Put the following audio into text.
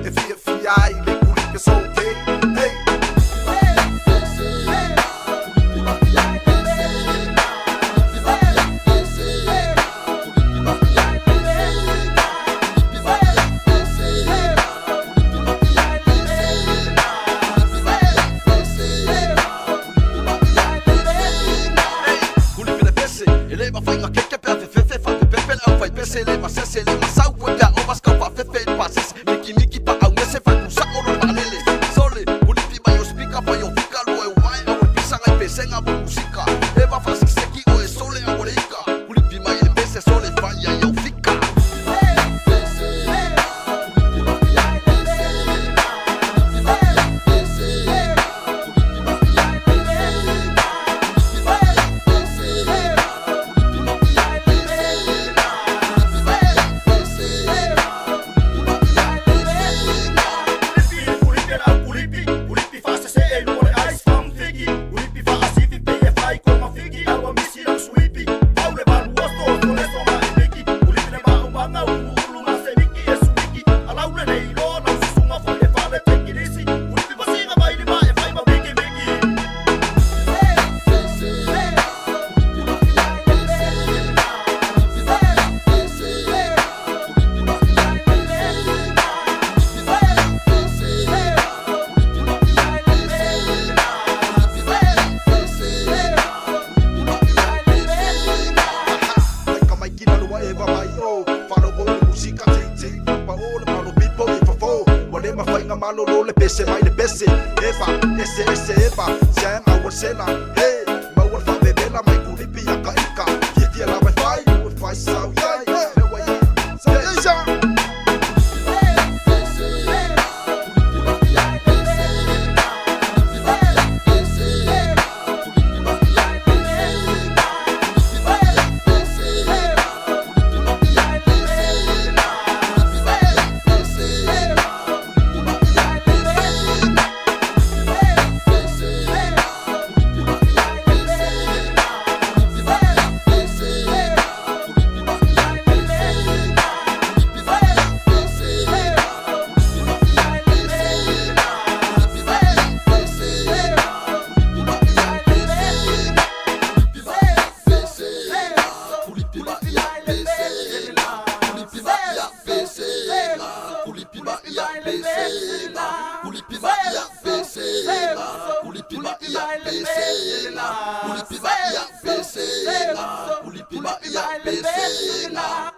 e fia ai le kulipi Fontee, hey. Eleva fainga keke pe fefe fa pe pe au fai pese eleva se eleva sau pia o mas ka fa fefe pases miki pa au nese fa tu sa oro valele sole Kulipi mai o speaker pa yo fika lo e mai au pisa ngai pesega mo música eva fa seki o e sole a oreika Kulipi mai e pese sole fa ya yo fika malo lo le pese mai le pese eva ese eva jam our sela hey ma war fa bebela mai Kulipi ya ka ika ye la vai sau ya Kulipi mai ya pesega, Kulipi mai ya pesega, Kulipi mai ya pesega, Kulipi mai ya pesega, Kulipi mai ya pesega.